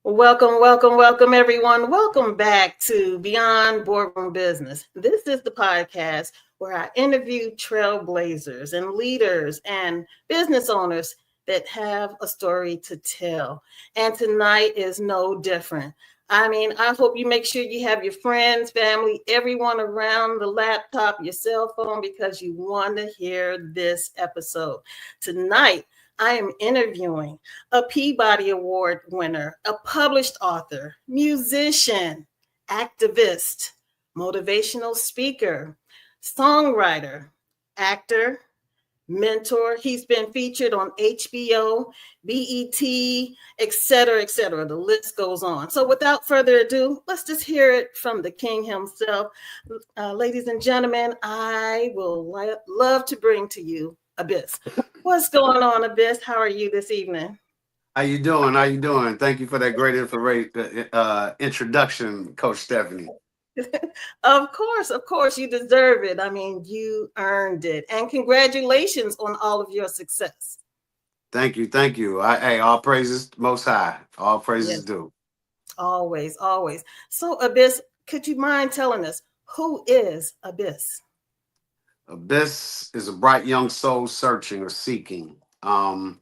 Welcome, welcome, welcome, everyone. Welcome back to Beyond Boardroom Business. This is the podcast where I interview trailblazers and leaders and business owners that have a story to tell. And tonight is no different. I hope you make sure you have your friends, family, everyone around the laptop, your cell phone, because you want to hear this episode. Tonight, I am interviewing a Peabody Award winner, a published author, musician, activist, motivational speaker, songwriter, actor, mentor. He's been featured on HBO, BET, etc., etc. The list goes on. So without further ado, let's just hear it from the king himself. Ladies and gentlemen, I will love to bring to you Abyss. What's going on, Abyss? How are you this evening? How you doing? How you doing? Thank you for that great introduction, Coach Stephanie. Of course, you deserve it. I mean, you earned it. And congratulations on all of your success. Thank you, thank you. Hey, all praises Most High. All praises Yes, due. always, always. So, Abyss, could you mind telling us who is Abyss? Abyss is a bright young soul searching or seeking. I'm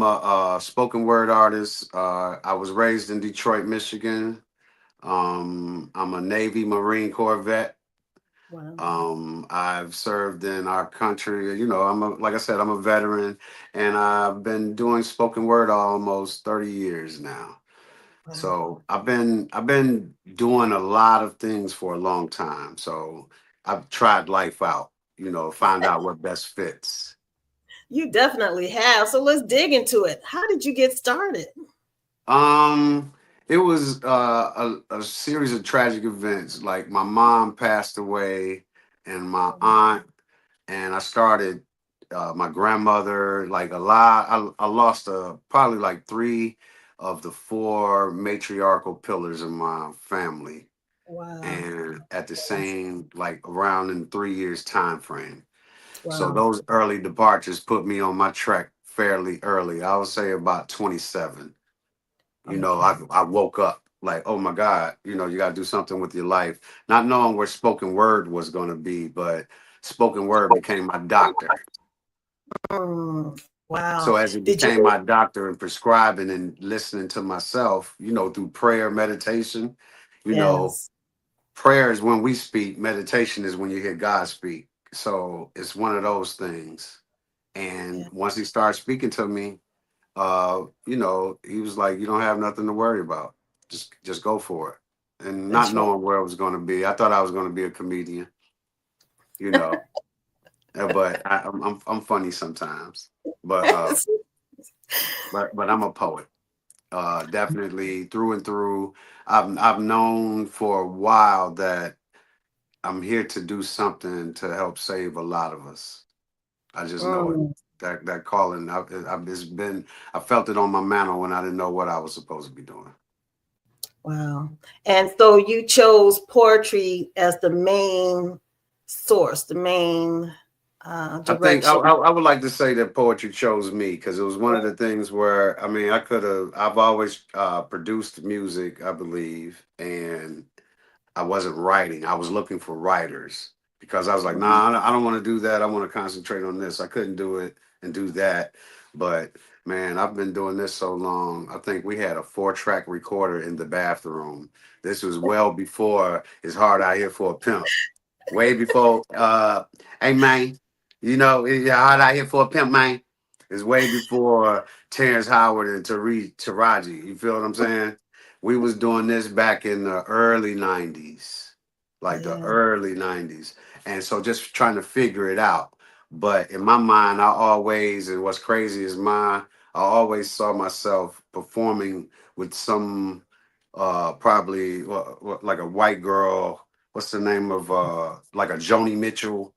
a spoken word artist. I was raised in Detroit, Michigan. I'm a Navy Marine Corps vet. Wow. I've served in our country. Like I said, I'm a veteran, and I've been doing spoken word almost 30 years now. Wow. So I've been doing a lot of things for a long time. So I've tried life out, find out what best fits. You definitely have. So let's dig into it. How did you get started? Um, it was a series of tragic events. Like my mom passed away, and my aunt, and I started my grandmother. Like a lot, I lost probably like three of the four matriarchal pillars of my family, Wow. and at the same like around in 3 years time frame. So Wow. those early departures put me on my track fairly early. I would say about 27. Okay. I woke up like, oh my God, you got to do something with your life, not knowing where spoken word was going to be, but spoken word became my doctor. Mm, wow. So as it Did became you? my doctor and prescribing and listening to myself, through prayer, meditation, you know, Yes. prayer is when we speak, meditation is when you hear God speak. So it's one of those things. And Yeah. once he started speaking to me, he was like, "You don't have nothing to worry about. Just go for it." And not That's right. knowing where I was going to be, I thought I was going to be a comedian, you know. But I'm funny sometimes. But I'm a poet. Definitely through and through. I've known for a while that I'm here to do something to help save a lot of us. I just know it. Mm, That calling, I felt it on my mantle when I didn't know what I was supposed to be doing. wow. And so you chose poetry as the main source, the main I think direction. I would like to say that poetry chose me because it was one of the things where I mean I've always produced music, I believe, and I wasn't writing. I was looking for writers because I was like, Mhm. nah, I don't want to do that. I want to concentrate on this. I couldn't do it and do that. But man, I've been doing this so long. I think we had a 4-track recorder in the bathroom. This was well before It's Hard Out Here for a Pimp. Way before, hey man, it's hard out here for a pimp, man. It's way before Terrence Howard and Taraji. You feel what I'm saying? We was doing this back in the early 90s, like the Yeah. early 90s. And so just trying to figure it out. But in my mind, and what's crazy is I always saw myself performing with some, probably like a white girl. What's the name of, like a Joni Mitchell,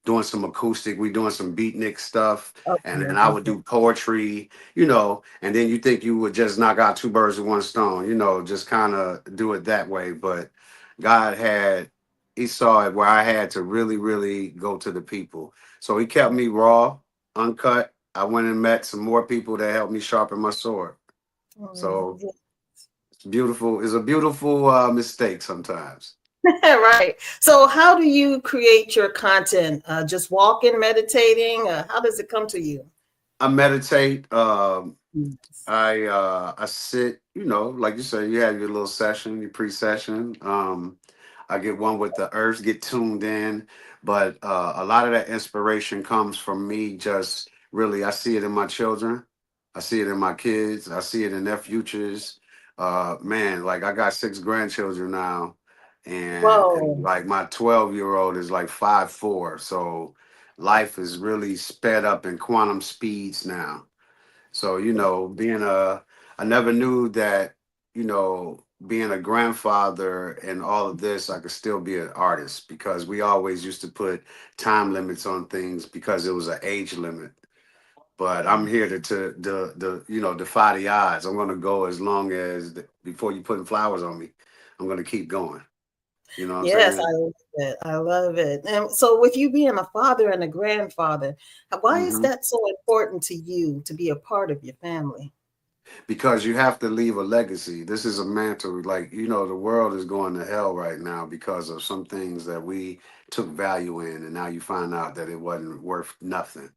doing some acoustic, we doing some beatnik stuff, and then Okay. I would Okay. do poetry, and then you think you would just knock out two birds with one stone, just kind of do it that way. But God had, he saw it where I had to really, really go to the people. So he kept me raw, uncut. I went and met some more people that helped me sharpen my sword. Mm, So yeah. Beautiful is a beautiful mistake sometimes. Right. So, how do you create your content? Just walking, meditating? How does it come to you? I meditate. Yes. I sit, like you said, you have your little session, your pre-session. I get one with the herbs, get tuned in, but a lot of that inspiration comes from me. Just really, I see it in my children, I see it in my kids, I see it in their futures. Man, like I got six grandchildren now, and Whoa. like my 12-year-old is like 5'4", so life is really sped up in quantum speeds now. So, I never knew that, being a grandfather and all of this, I could still be an artist because we always used to put time limits on things because it was an age limit. But I'm here to defy the odds. I'm going to go as long as before you putting flowers on me. I'm going to keep going. You know what I'm Yes, saying? I love it. I love it. And so, with you being a father and a grandfather, why is hmm that so important to you to be a part of your family? Because you have to leave a legacy. This is a mantle. Like, the world is going to hell right now because of some things that we took value in, and now you find out that it wasn't worth nothing.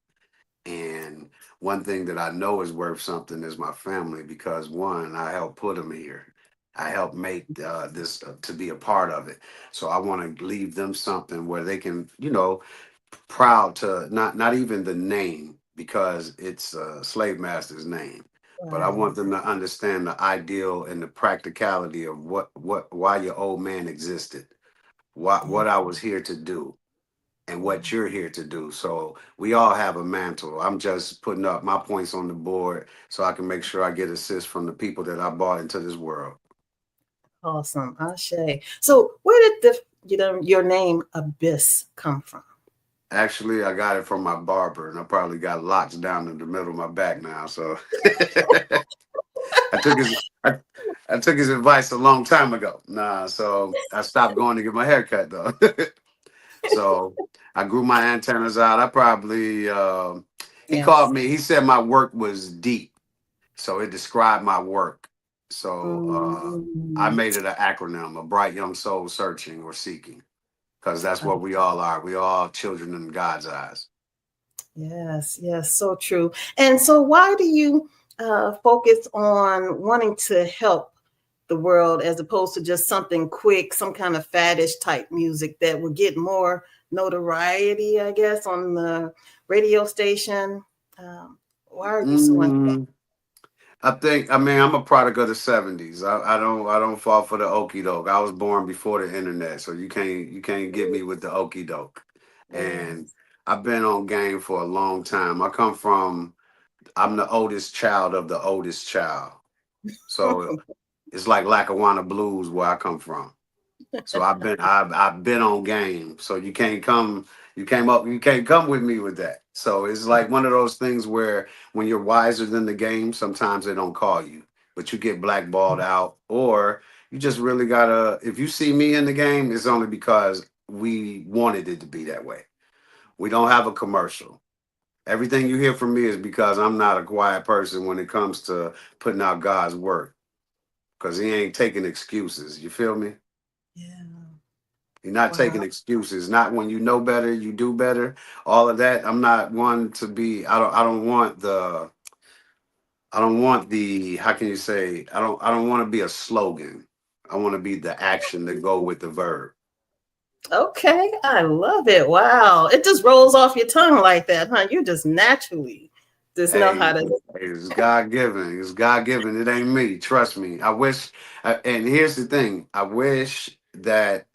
And one thing that I know is worth something is my family because one, I helped put them here. I helped make this to be a part of it. So I want to leave them something where they can, proud to not even the name because it's a slave master's name, but I Right. want them to understand the ideal and the practicality of why your old man existed, Yeah. what I was here to do, and Yeah. what you're here to do. So we all have a mantle. I'm just putting up my points on the board so I can make sure I get assist from the people that I brought into this world. Awesome. Ashe. So, where did your name Abyss come from? Actually, I got it from my barber, and I probably got locks down in the middle of my back now. So I took his I, I took his advice a long time ago. Nah, so I stopped going to get my hair cut though. So I grew my antennas out. I probably he Yes. called me. He said my work was deep, so it described my work. So I Mm, made it an acronym: a bright young soul searching or seeking, because that's what we all are. We all children in God's eyes. yes, yes, so true. And so, why do you focus on wanting to help the world as opposed to just something quick, some kind of faddish type music that will get more notoriety, I guess, on the radio station? Um, why are you so into Mm, I mean, I'm a product of the '70s. I don't fall for the okey doke. I was born before the internet, so you can't get me with the okey doke. And Yes. I've been on game for a long time. I'm the oldest child of the oldest child. So it's like Lackawanna Blues where I come from. So I've been on game. So you can't come with me with that. So it's like one of those things where when you're wiser than the game, sometimes they don't call you, but you get blackballed out, or you just really gotta. If you see me in the game, it's only because we wanted it to be that way. We don't have a commercial. Everything you hear from me is because I'm not a quiet person when it comes to putting out God's work, because He ain't taking excuses. You feel me? Yeah. You're not Wow. taking excuses. Not when you know better, you do better. All of that. I'm not one to be. I don't want the. How can you say? I don't want to be a slogan. I want to be the action that go with the verb. Okay, I love it. Wow. It just rolls off your tongue like that, huh? You just naturally just know Hey, how to. it's God given. It's God given. It ain't me. Trust me. I wish. And here's the thing. I wish that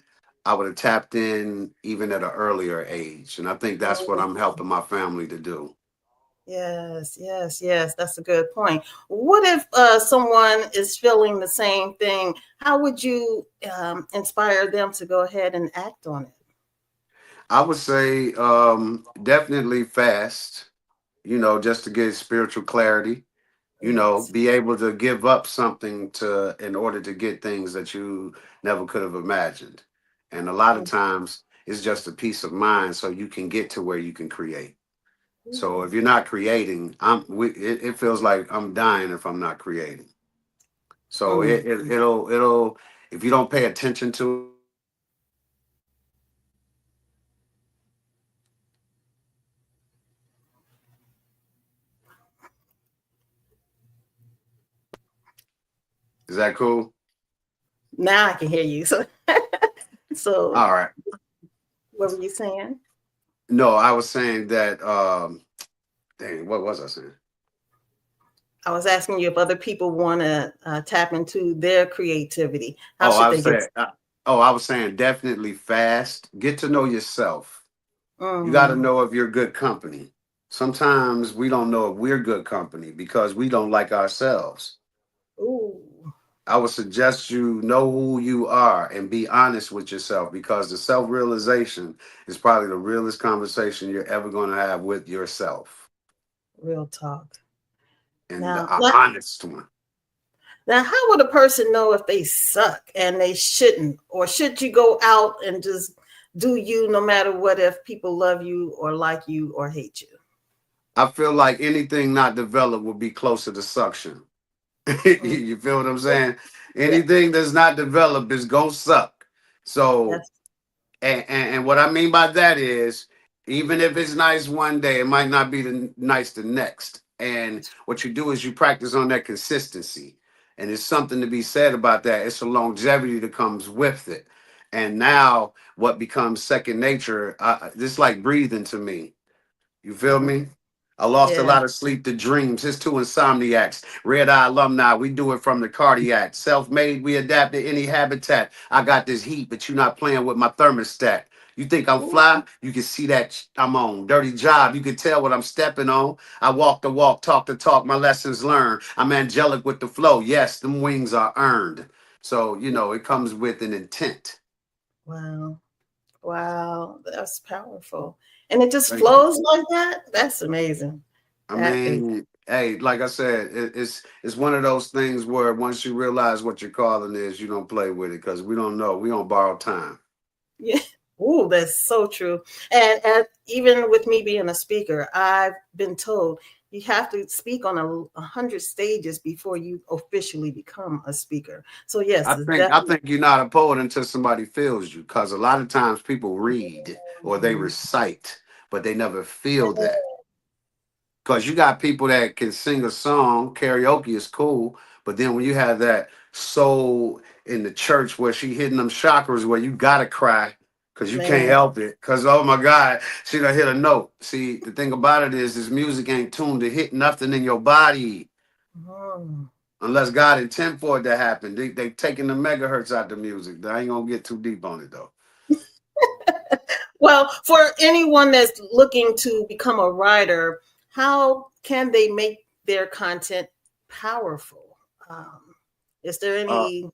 I would have tapped in even at an earlier age. And I think that's what I'm helping my family to do. Yes, yes, yes. That's a good point. What if someone is feeling the same thing? How would you inspire them to go ahead and act on it? I would say definitely fast, just to get spiritual clarity, Yes. be able to give up something to in order to get things that you never could have imagined. And a lot of times it's just a peace of mind so you can get to where you can create. So if you're not creating, it feels like I'm dying if I'm not creating. So Mm. it'll if you don't pay attention to it, it'll come out of you. Is that cool? Now I can hear you. So, so All right. what were you saying? No, I was saying that. Dang, what was I saying? I was asking you if other people want to tap into their creativity. How Oh, should I they was get? saying. I was saying definitely fast. Get to know yourself. You got to Mm. know if you're good company. Sometimes we don't know if we're good company because we don't like ourselves. Ooh, I would suggest you know who you are and be honest with yourself because the self realization is probably the realest conversation you're ever going to have with yourself real talk. and Now, the honest one. how would a person know if they suck and they shouldn't, or should you go out and just do you no matter what if people love you or like you or hate you? I feel like anything not developed will be closer to suction. Mm. You feel what I'm Yeah, saying? yeah, Anything that's not developed is going to suck. So that's and what I mean by that is, even if it's nice one day, it might not be nice the next. And what you do is you practice on that consistency. And there's something to be said about that. It's a longevity that comes with it. And now what becomes second nature, this like breathing to me. You feel mm, me? I lost a yeah, lot of sleep to dreams. It's two insomniacs. Red Eye alumni. We do it from the cardiac. Self made. We adapt to any habitat. I got this heat, but you're not playing with my thermostat. You think I'm ooh, fly? You can see that I'm on. Dirty job. You can tell what I'm stepping on. I walk the walk, talk the talk. My lessons learned. I'm angelic with the flow. Yes, them wings are earned. So, it comes with an intent. wow, wow, that's powerful, and it just Thank you. flows like that. That's amazing. I That is, mean, hey, like I said, it's one of those things where once you realize what your calling is, you don't play with it because we don't know. We don't borrow time. yeah. Ooh, that's so true. And even with me being a speaker, I've been told you have to speak on 100 stages before you officially become a speaker. So yes, I it's think I definitely. think you're not a poet until somebody feels you because a lot of times people read or they Mhm. recite, but they never feel that. Because you got people that can sing a song, karaoke is cool, but then when you have that soul in the church where she hitting them chakras where you gotta cry because you can't Man. help it. Because oh my God, she done hit a note. See, the thing about it is this music ain't tuned to hit nothing in your body Mm. unless God intend for it to happen. They taking the megahertz out the music. I ain't gonna get too deep on it though. Well, for anyone that's looking to become a writer, how can they make their content powerful? Is there Uh, any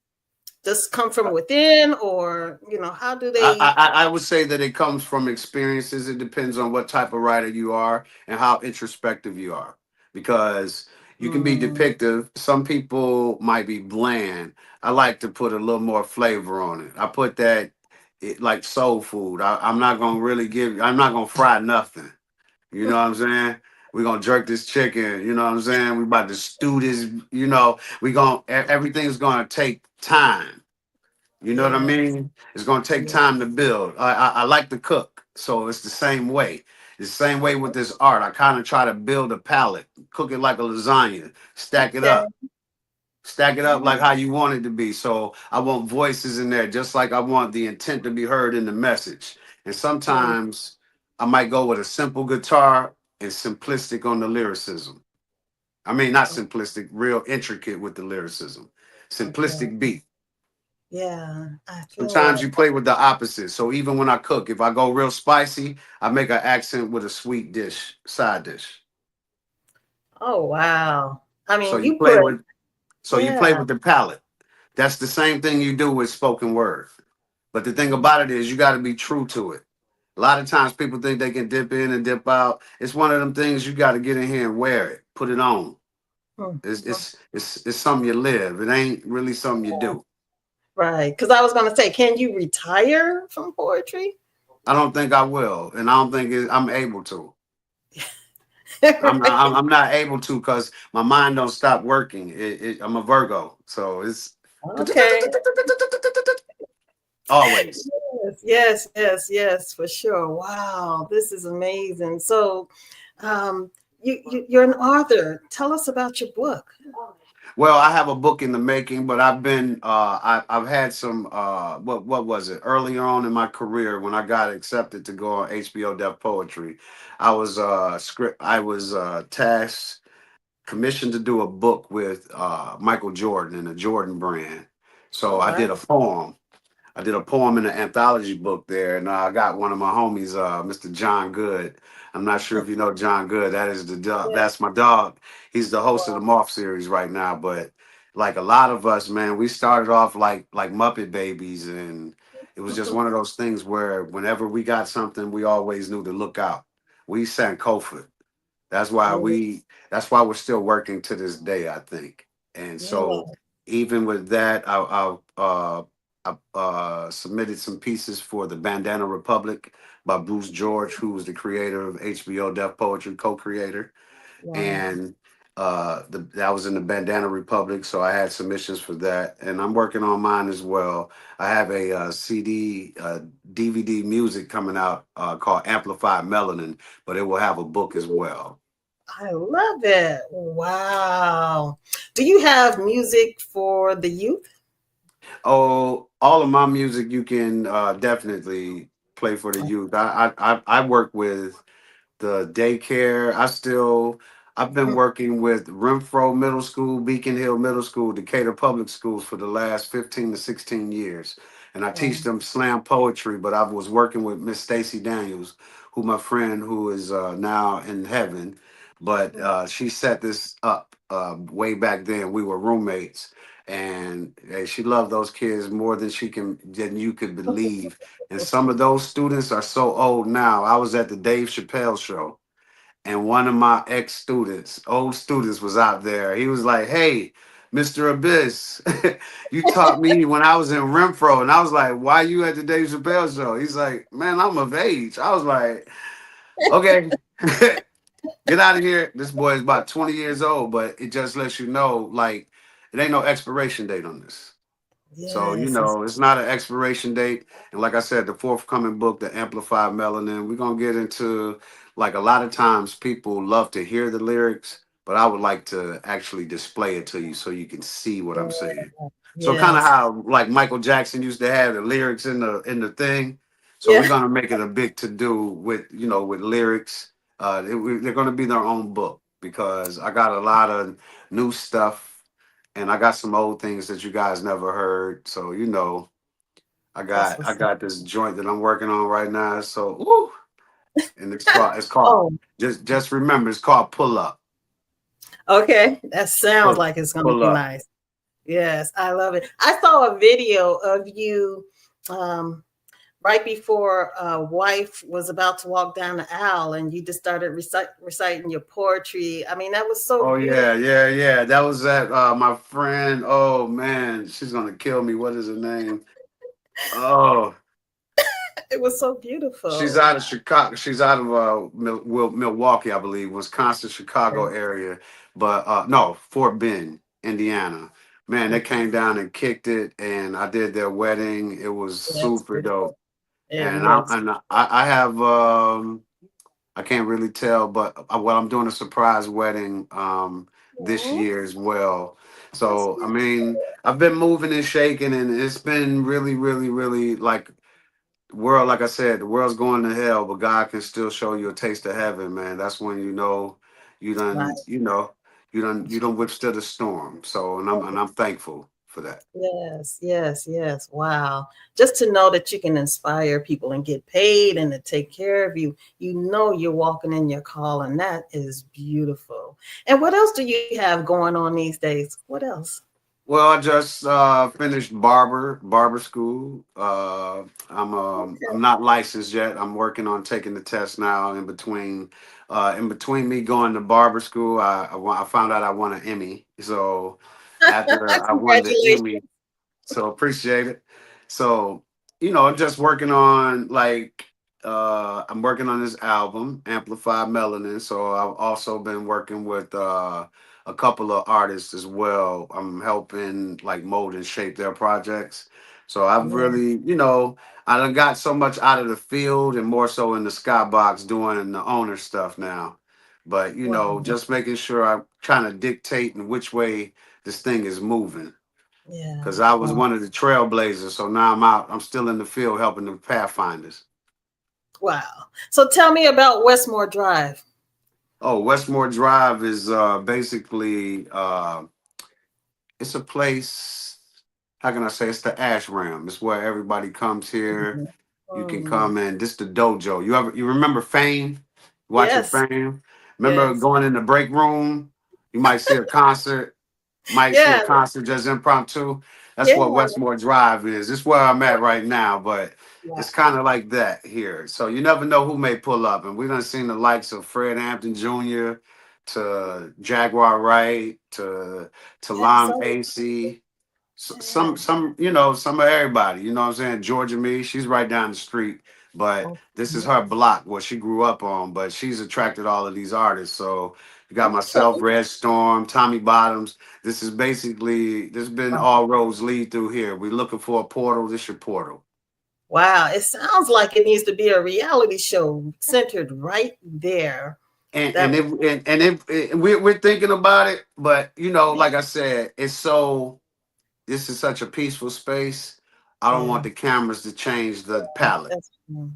just come from within, or how do I, they? I would say that it comes from experiences. It depends on what type of writer you are and how introspective you are. Because you can be Mm, depictive. Some people might be bland. I like to put a little more flavor on it. I put that like soul food. I'm not gonna really I'm not gonna fry nothing. You know what I'm saying? We're gonna jerk this chicken, you know what I'm saying? We about to stew this, everything's gonna take time. You know what I yeah, mean? It's gonna take yeah, time to build. I like to cook, so it's the same way. It's the same way with this art. I kind of try to build a palette, cook it like a lasagna, okay. stack it up Oh, like how you want it to be. So I want voices in there, just like I want the intent to be heard in the message. And mm, sometimes I might go with a simple guitar and simplistic on the lyricism. I mean, not simplistic, real intricate with the lyricism. okay, Simplistic beat. yeah, I feel Sometimes that. you play with the opposite. So even when I cook, if I go real spicy, I make an accent with a sweet dish, side dish. Oh wow, I So mean, you you play put, with yeah, the palate. That's the same thing you do with spoken word. But the thing mm, about it is you got to be true to it. A lot of times people think they can dip in and dip out. It's one of them things you got to get in here and wear it, put it on. mm, mm, It's something you live. It ain't really something you do. right. Because I was gonna say, can you retire from poetry? I don't think I will, and I don't think I'm able to. I'm not able to because my mind don't stop working. I'm a Virgo, so it's Okay. always. Yes, yes, yes, yes, for sure. Wow, this is amazing. So, um, you're an author. Tell us about your book. Well, I have a book in the making, but I've had some what was it earlier on in my career when I got accepted to go on HBO Def Poetry. I was tasked commissioned to do a book with Michael Jordan and the Jordan brand. Oh, So wow. I did a poem in an anthology book there, and I got one of my homies, Mr. John Good. I'm not sure if you know John Good. That is the dog. Yeah. That's my dog. He's the host of the Wow. Morph series right now. But like a lot of us, man, we started off like Muppet babies, and it was just one of those things where whenever we got something, we always knew to look out. We sang Kofa. That's why Oh, we. That's why we're still working to this day, I think. And so, wow. even with that, I submitted some pieces for the Bandana Republic by Bruce George, who was the creator of HBO Def Poetry, co-creator, Wow. and that was in the Bandana Republic. So I had submissions for that, and I'm working on mine as well. I have a CD, DVD music coming out called Amplified Melanin, but it will have a book as well. I love it. Wow. Do you have music for the youth? Oh, all of my music you can definitely play for the youth. I work with the daycare. I've been working with Renfro Middle School, Beacon Hill Middle School, Decatur Public Schools for the last 15 to 16 years. And I Wow. teach them slam poetry, but I was working with Miss Stacy Daniels, who my friend who is now in heaven. But she set this up way back then. We were roommates. And she loved those kids more than you could believe. And some of those students are so old now. I was at the Dave Chappelle show, and one of my ex students, old students, was out there. He was like, "Hey, Mr. Abyss, you taught me when I was in Renfro." And I was like, "Why you at the Dave Chappelle show?" He's like, "Man, I'm of age." I was like, "Okay." Get out of here. This boy is about 20 years old, but it just lets you know, like, it ain't no expiration date on this. So, Yes. It's, it's not an expiration date. And like I said, the forthcoming book, The Amplified Melanin, we're going to get into like a lot of times people love to hear the lyrics, but I would like to actually display it to you so you can see what I'm saying. So kind of yes. how like Michael Jackson used to have the lyrics in the thing. So we're Yeah. going to make it a big to do with, with lyrics. They're going to be their own book because I got a lot of new stuff and I got some old things that you guys never heard. So That's I what's up. got this joint that I'm working on right now. So woo, and it's called Oh, just remember it's called Pull Up. okay. That sounds Pull like it's going to Pull be Up. nice. Yes, I love it. I saw a video of you um, right before wife was about to walk down the aisle, and you just started reciting your poetry. I mean, that was so Oh beautiful. yeah, yeah, yeah. That was at my friend. Oh man, she's gonna kill me. What is her name? Oh, It was so she's beautiful. out of Chicago. She's out of Milwaukee, I believe, Wisconsin, Chicago Okay. area. But no, Fort Bend, Indiana. Man, they Okay. came down and kicked it, and I did their wedding. It was Yeah, it's super beautiful. dope. It And looks. I have I can't really tell, but well, I'm doing a surprise wedding this Aw, year as well. that's So I beautiful. mean, I've been moving and shaking, and it's been really, really, really like world. Like I said, the world's going to hell, but God can still show you a taste of heaven, man. That's when you know you Right. done, you done withstood a storm. So and I'm thankful for that. Yes, yes, yes. Wow. Just to know that you can inspire people and get paid and to take care of you, you know you're walking in your call, and that is beautiful. And what else do you have going on these days? What else? Well, I just finished barber school. I'm not licensed yet. I'm working on taking the test now. In between me going to barber school, I found out I won an Emmy. So after I won the Congratulations. Emmy, so appreciate it. So I'm just working on like I'm working on this album, Amplify Melanin. So I've also been working with a couple of artists as well. I'm helping like mold and shape their projects. So I've Yeah. really, I done got so much out of the field and more so in the skybox doing the owner stuff now. But Wow. just making sure I'm trying to dictate in which way this thing is moving. Yeah. Because I was Wow. one of the trailblazers, so now I'm out. I'm still in the field helping the pathfinders. Wow. So tell me about Westmore Drive. Oh, Westmore Drive is basically it's a place. How can I say? It's the ashram. It's where everybody comes here. Mhm. You can Mm. come in. This the dojo. You remember Fame? Watching Yes. Fame. Remember Yes. going in the break room? You might see a concert. Might see a Yeah. concert just impromptu. That's what Yeah. Westmore Drive is. It's where I'm at right now, but it's kind Wow. of like that here. So you never know who may pull up. And we done seen the likes of Fred Hampton Jr. to Jaguar Wright to That's Lime so AC. yeah. Some of everybody. You know what I'm saying? Georgia Me, she's right down the street. But this is Okay. her block, what she grew up on. But she's attracted all of these artists. So you got myself, Okay. Red Storm, Tommy Bottoms. This has been Wow. all roads lead through here. We looking for a portal. This your portal. Wow. It sounds like it needs to be a reality show centered right there. And That and if and if we're thinking about it, but yeah. like I said, it's so this is such a peaceful space. I don't Yeah. want the cameras to change the palette That's true.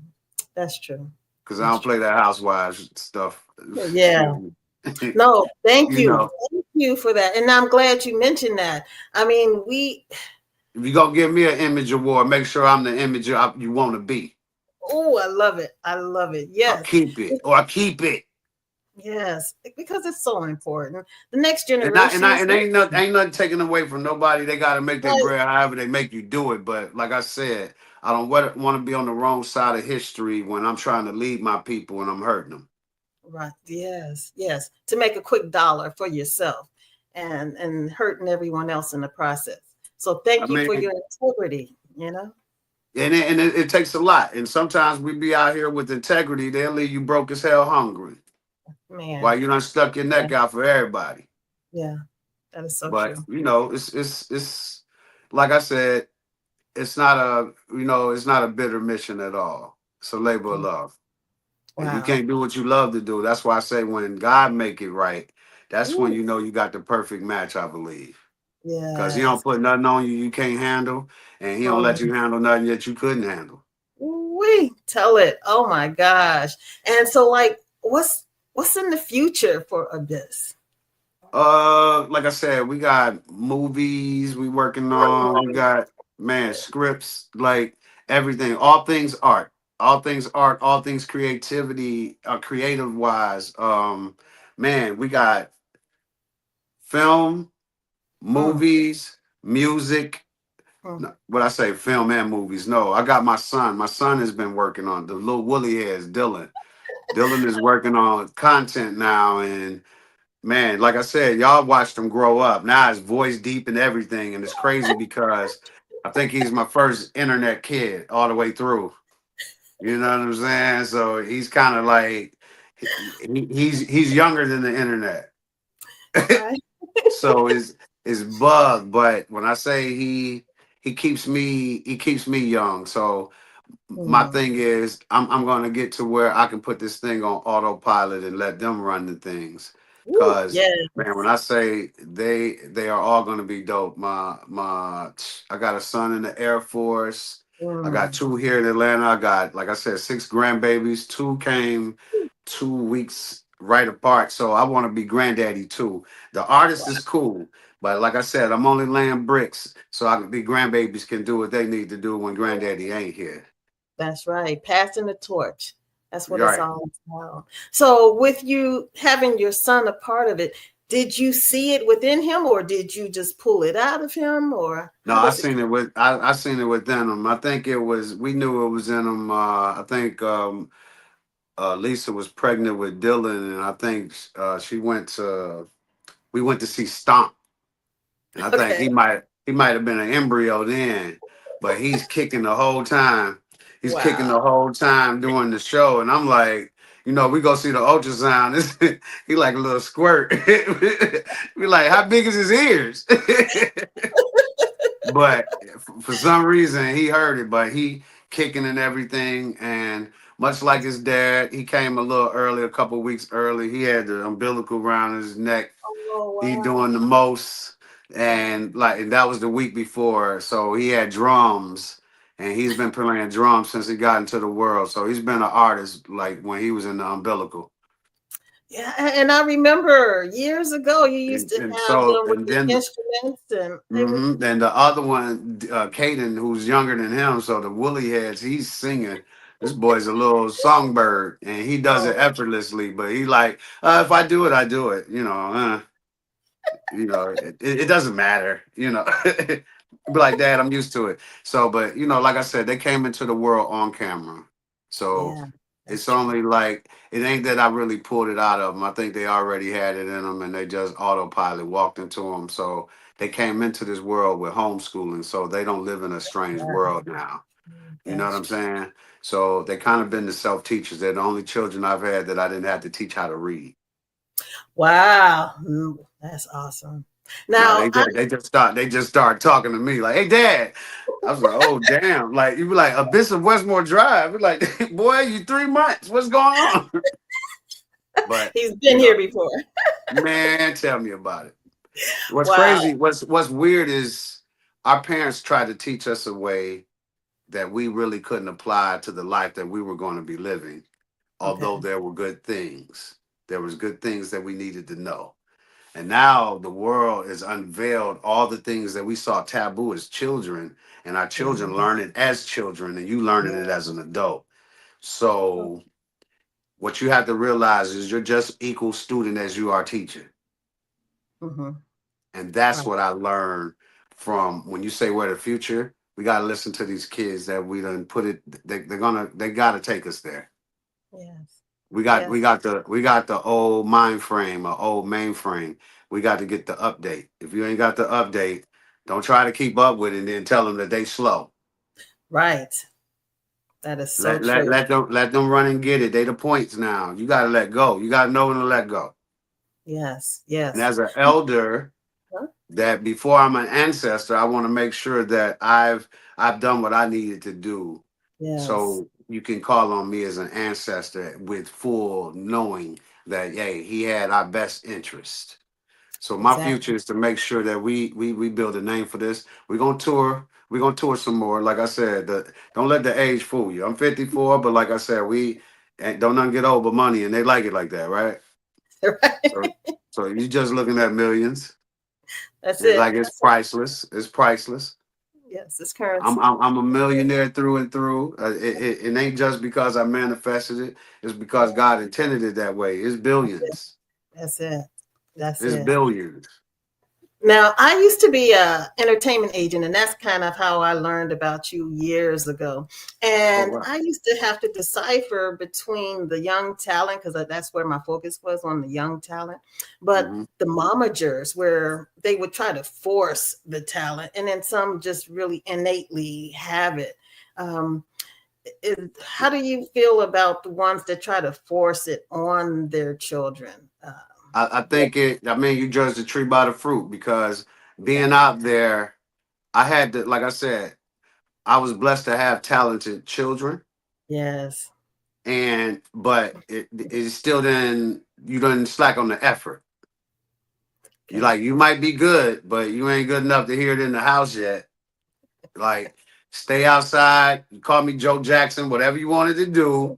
That's true. because I That's don't true. play that housewives stuff. Yeah. Excuse me. No, thank you you. know, Thank you for that. And I'm glad you mentioned that. I mean, we if you're gonna give me an image award, make sure I'm the image you want to be. oh, I love it. I love it. I'll Yes. keep it, or I keep it. Yes. Because it's so important. The next And generations, ain't nothing taken away from nobody. They got to make their right, bread however they make you do it. But like I said, I don't want to be on the wrong side of history when I'm trying to lead my people and I'm hurting them. right. Yes. Yes. To make a quick dollar for yourself and hurting everyone else in the process. So I thank you for mean, your integrity, you know? it takes a lot. And sometimes we be out here with integrity. They'll leave you broke as hell hungry while Man. you done stuck your Yeah. neck out for everybody. Yeah. That is so But true. it's like I said, it's not a bitter mission at all. It's a labor of Mm. love. And you Wow. can't do what you love to do. That's why I say when God make it right, that's when Ooh, you know you got the perfect match, I believe. Because he don't yes. put nothing on you you can't handle, and he don't let Um, you handle nothing that you couldn't handle. we tell it. Oh my gosh. And so like what's in the future for Abyss? Like I said, we got movies we working on. We got scripts, like everything, all things art, all things creativity, creative wise. We got film, Mm, movies, music. mm. No, what I say, film and movies. No, I got my son. My son has been working on the little woolly hairs, Dylan. Dylan is working on content now, and man, like I said, y'all watched him grow up. Now his voice deep and everything, and it's crazy because I think he's my first internet kid all the way through. You know what I'm saying? So he's kind of like he's younger than the internet. Right. So is bug, but when I say he keeps me young. So my Mm. thing is I'm gonna get to where I can put this thing on autopilot and let them run the things. Ooh, Cause man, when yes. I say they are all gonna be dope. I got a son in the Air Force. I got Mm. two here in Atlanta. I got, like I said, six grandbabies. Two came 2 weeks right apart. So I want to be granddaddy too. The artist is cool. But like I said, I'm only laying bricks so the grandbabies can do what they need to do when granddaddy ain't here. That's right. Passing the torch. That's what it's Right. all about. So, with you having your son a part of it, did you see it within him or did you just pull it out of him or No, how does it I seen it within them. I think it was we knew it was in them. I think Lisa was pregnant with Dylan, and I think she went to we went to see Stomp, and I think okay. he might have been an embryo then, but he's kicking the whole time. He's kicking the Wow. whole time doing the show, and I'm like, we go see the ultrasound. He like a little squirt. We like, how big is his ears? But for some reason, he heard it. But he kicking and everything, and much like his dad, he came a little early, a couple weeks early. He had the umbilical around his neck. Oh, He wow. doing the most, Wow. and that was the week before. So he had drums, and he's been playing drums since he got into the world. So he's been an artist like when he was in the umbilical. Yeah, and I remember years ago you used to And have so them with and the then instruments, and they were and the other one, Caden, who's younger than him, so the woolly heads, he's singing. This boy's a little songbird, and he does it oh effortlessly. But he like, if I do it, I do it. It doesn't matter. Be like, Dad, I'm used to it. So, but like I said, they came into the world on camera. So yeah, that's it's true. only like it ain't that I really pulled it out of them. I think they already had it in them, and they just autopilot walked into them. So they came into this world with homeschooling, so they don't live in a strange Right. world now. You know what That's I'm true. saying? So they kind of been the self teachers. They're the only children I've had that I didn't have to teach how to read. Wow, that's awesome. No, Now, they just start talking to me like, "Hey, Dad." I was like, "Oh, damn!" Like you be like, "Abyss of Westmore Drive." Be like, "Boy, you 3 months. What's going on?" But he's you been here know, before. man, tell me about it. What's Wow. crazy? What's weird is our parents tried to teach us a way that we really couldn't apply to the life that we were going to be living. Although Okay. there were good things, there was good things that we needed to know. And now the world has unveiled all the things that we saw taboo as children, and our children Mhm. learn it as children, and you learning it Yeah. as an adult. So what you have to realize is you're just equal student as you are teacher. Mm-hmm. And that's Right. what I learned from when you say we're the future, we gotta listen to these kids that we done put it they gotta take us there. Yes. We got we Yes. got the we got the old mind frame or old mainframe. We got to get the update. If you ain't got the update, don't try to keep up with it and then tell them that they slow. Right. That is so Let let true. let them run and get it. They the points now. You gotta let go. You gotta know when to let go. Yes. And Yes. as an elder, Huh? that before I'm an ancestor, I want to make sure that I've done what I needed to do. Yes. So you can call on me as an ancestor with full knowing that hey, he had our best interest. So my Exactly. future is to make sure that we build a name for this. We're gonna tour. We're gonna tour some more. Like I said, don't let the age fool you. I'm 54, but like I said, we don't none get old but money, and they like it like that, right? So Right. so you just looking at millions. That's It's it. like it's That's it. priceless. It's priceless. Yes. It's I'm currency. I'm, I'm a millionaire through and through. It ain't just because I manifested it. It's because Yeah. God intended it that way. It's That's it. billions. That's it. That's It's it. billions. Now, I used to be a entertainment agent, and that's kind of how I learned about you years ago. Oh And wow. I used to have to decipher between the young talent, because that's where my focus was on the young talent, but Hmm. the momagers, where they would try to force the talent, and then some just really innately have it. Um, how do you feel about the ones that try to force it on their children? I Yeah. think it. I mean, you judge the tree by the fruit because being Exactly. out there, I had to. Like I said, I was blessed to have talented children, Yes. and but it still didn't. You didn't slack on the effort. Okay. You might be good, but you ain't good enough to hear it in the house yet. Like, stay outside. You call me Joe Jackson, whatever you wanted to do,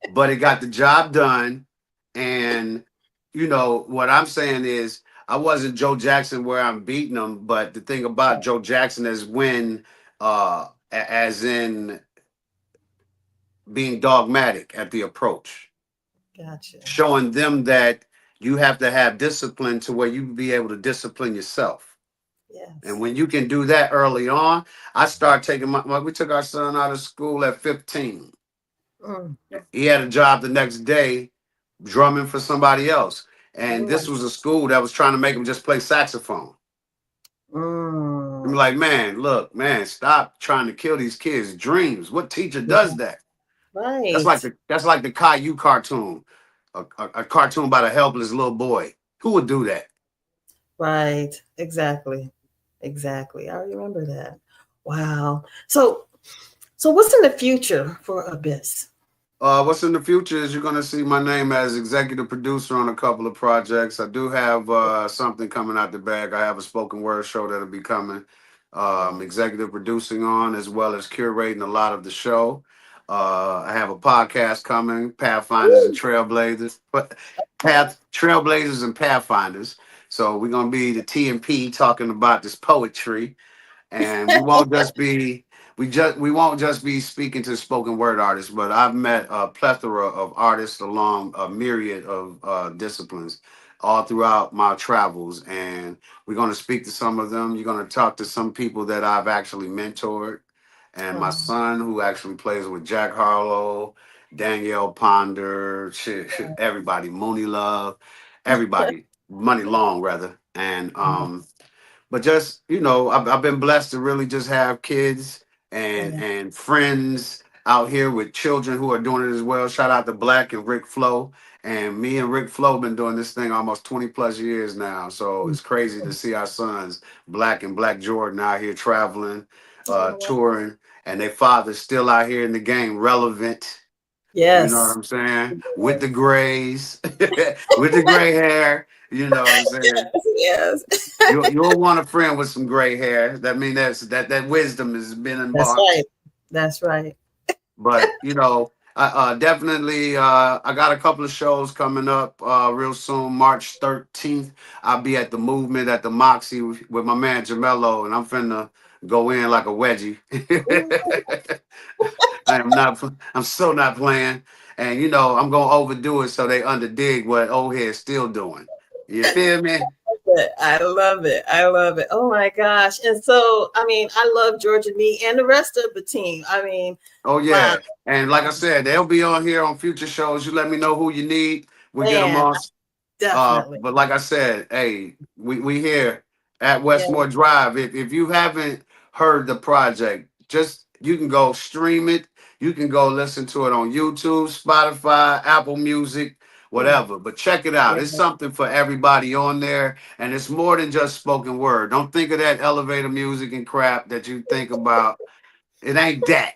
but it got the job done. And what I'm saying is, I wasn't Joe Jackson where I'm beating them, but the thing about Joe Jackson is when, as in being dogmatic at the approach, Gotcha. showing them that you have to have discipline to where you be able to discipline yourself. And Yes. when you can do that early on, I start taking we took our son out of school at 15. Mm. He had a job the next day drumming for somebody else. And Oh, this was a school that was trying to make him just play saxophone. mm. I'm like, man, look, man, stop trying to kill these kids' dreams. What teacher does Yeah. that? Right. That's like the Caillou cartoon, a cartoon about a helpless little boy. Who would do that? Right. Exactly. Exactly. I remember that. Wow. So what's in the future for Abyss? What's in the future is you're going to see my name as executive producer on a couple of projects. I do have something coming out the bag. I have a spoken word show that'll be coming. Executive producing on as well as curating a lot of the show. I have a podcast coming, Pathfinders and Ooh, Trailblazers, Trailblazers and Pathfinders. So we're gonna be the T and P talking about this poetry, and we won't just be speaking to spoken word artists, but I've met a plethora of artists along a myriad of disciplines all throughout my travels, and we're going to speak to some of them. You're going to talk to some people that I've actually mentored, and my oh, son who actually plays with Jack Harlow, Danielle Ponder, everybody, Mooney Love, everybody, Money Long rather, and but just I've been blessed to really just have kids yeah. and friends out here with children who are doing it as well. Shout out to Black and Rick Flo. And me and Rick Flo been doing this thing almost 20 plus years now. So it's crazy to see our sons, Black and Black Jordan, out here traveling, Oh, wow. touring, and their father's still out here in the game, relevant. You know what Yes. I'm saying? With the grays, with the gray hair. You know what I'm saying? Yes. You'll want a friend with some gray hair. That mean that wisdom has been That's embarked. right. That's right. But I definitely I got a couple of shows coming up real soon. March 13th, I'll be at the Movement at the Moxie with my man Jamello, and I'm finna go in like a wedgie. Ooh, I am not. I'm so not playing, and I'm gonna overdo it so they underdig what old head's still doing. You feel me? I love it. I love it. Oh my gosh. And so, I mean, I love Georgia Me and the rest of the team. I mean, Oh wow, yeah, and like I said, they'll be on here on future shows. You let me know who you need. We get them man, on. definitely. But like I said, hey, we here at Yeah. Westmore Drive. If you haven't heard the project, just you can go stream it. You can go listen to it on YouTube, Spotify, Apple Music, Mm, whatever. But check it out. yeah. It's something for everybody on there, and it's more than just spoken word. Don't think of that elevator music and crap that you think about. It ain't that.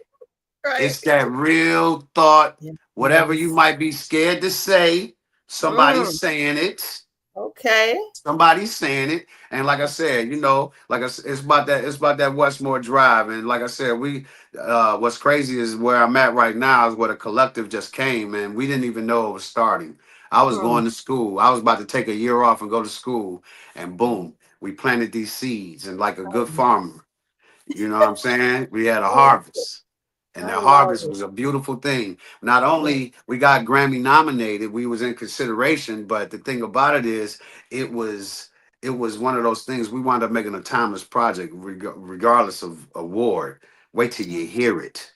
Right. It's that real thought, whatever you Yes. might be scared to say, somebody's Mm, saying it. okay. Somebody's saying it. And like I said, it's about that Westmore Drive. And like I said, what's crazy is where I'm at right now is where the collective just came and we didn't even know it was starting. I was Mm, going to school. I was about to take a year off and go to school. And boom, we planted these seeds. And like a good farmer, you know what I'm saying? We had a oh, harvest. And I the love harvest it. was a beautiful thing. Not Yeah. only we got Grammy nominated, we was in consideration, but the thing about it is it was it was one of those things we wound up making a timeless project regardless of award. Wait till you hear it.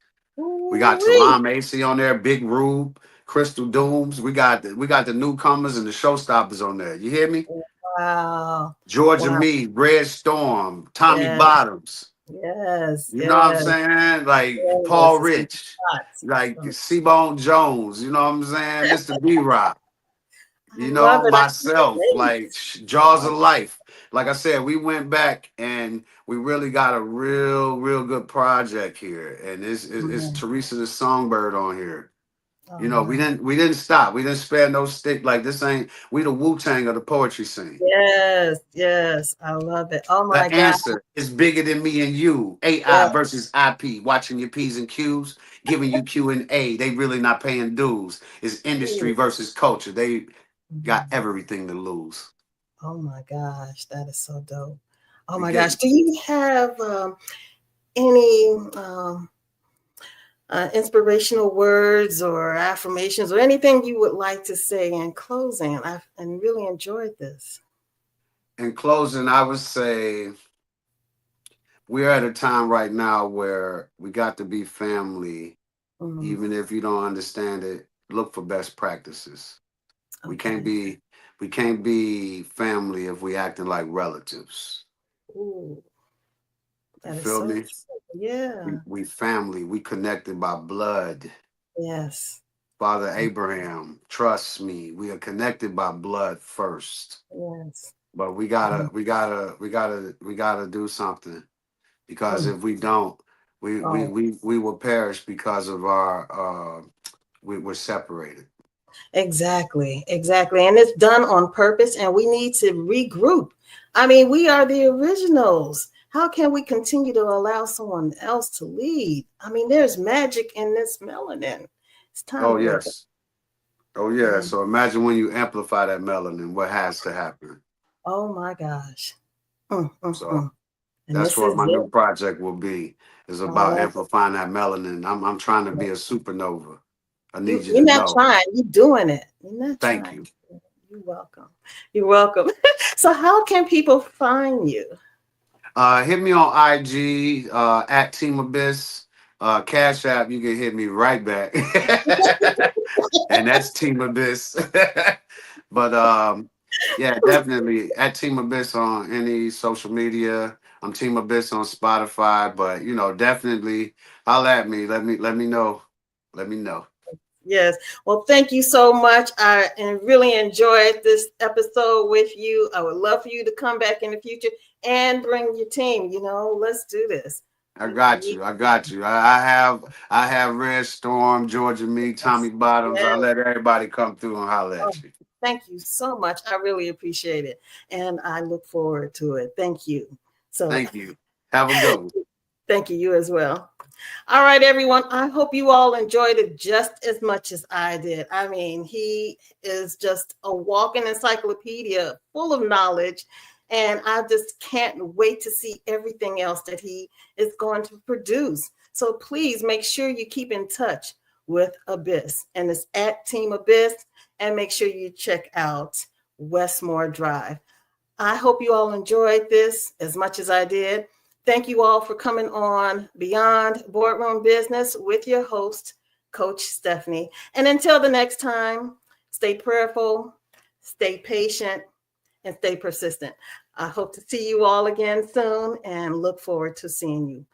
We got Ooh-wee. Talon Macy on there, Big Rube, Crystal Dooms. We got the newcomers and the showstoppers on there. You hear me? Wow. Georgia Wow. Me, Red Storm, Tommy Yes. Bottoms. Yes. You know what I'm Yes. saying? Like Yes. Paul It's some Rich, shots. like Some, C-Bone Jones, you know what I'm saying? Mr. B-Rock, I love it. I can't myself, wait. like Jaws Oh, of Life. Like I said, we went back and we really got a real good project here. And it's man. Teresa the Songbird on here. Oh, You know, we my. didn't we didn't stop. We didn't spare no stick. Like this ain't we the Wu-Tang of the poetry scene. Yes. Yes. I love it. Oh, my The God. answer is bigger than me and you. AI Yes. versus IP. Watching your P's and Q's, giving you Q and A. They really not paying dues. It's industry Ooh. versus culture. They got Mhm. everything to lose. Oh, my gosh. That is so dope. Oh, We my gosh. getting Do you have any inspirational words or affirmations or anything you would like to say in closing? I and really enjoyed this. in closing. I would say we're at a time right now where we got to be family, Mm, even if you don't understand it. Look for best practices. We can't okay. be we can't be family if we acting like relatives. Ooh, You That is feel so me? true. Yeah. We family. We connected by blood. Yes. Father Abraham, trust me, we are connected by blood first. Yes. But we gotta do something because Mm. if we don't, Oh, we will perish because of our we're separated. exactly. Exactly. And it's done on purpose, and we need to regroup. I mean, we are the originals. How can we continue to allow someone else to lead? I mean, there's magic in this melanin. It's time Oh to wake up. yes. Oh yeah. And So imagine when you amplify that melanin, what has to happen. oh my gosh. So And that's this what is my new it. project will be. Is about Oh, amplifying that melanin. I'm trying to be a supernova. I need you you're to not know. trying. You're doing it. You're not Thank trying. you. You're welcome. You're welcome. So, how can people find you? Hit me on IG at Team Abyss. Cash App, you can hit me right back. And that's Team Abyss. But yeah, definitely at Team Abyss on any social media. I'm Team Abyss on Spotify. But definitely holla at me. Let me know. Let me know. Yes. Well, thank you so much. Really enjoyed this episode with you. I would love for you to come back in the future and bring your team. Let's do this. I We, got we, you. I got you. I have Red Storm, Georgia Me, Tommy yes. Bottoms. I Yes. let everybody come through and holler Oh, at you. thank you so much. I really appreciate it. And I look forward to it. Thank you. So, Thank you. Have a good one. thank you as well. All right, everyone. I hope you all enjoyed it just as much as I did. I mean, he is just a walking encyclopedia full of knowledge. And I just can't wait to see everything else that he is going to produce. So please make sure you keep in touch with Abyss. And it's at Team Abyss. And make sure you check out Westmore Drive. I hope you all enjoyed this as much as I did. Thank you all for coming on Beyond Boardroom Business with your host, Coach Stephanie. And until the next time, stay prayerful, stay patient, and stay persistent. I hope to see you all again soon and look forward to seeing you.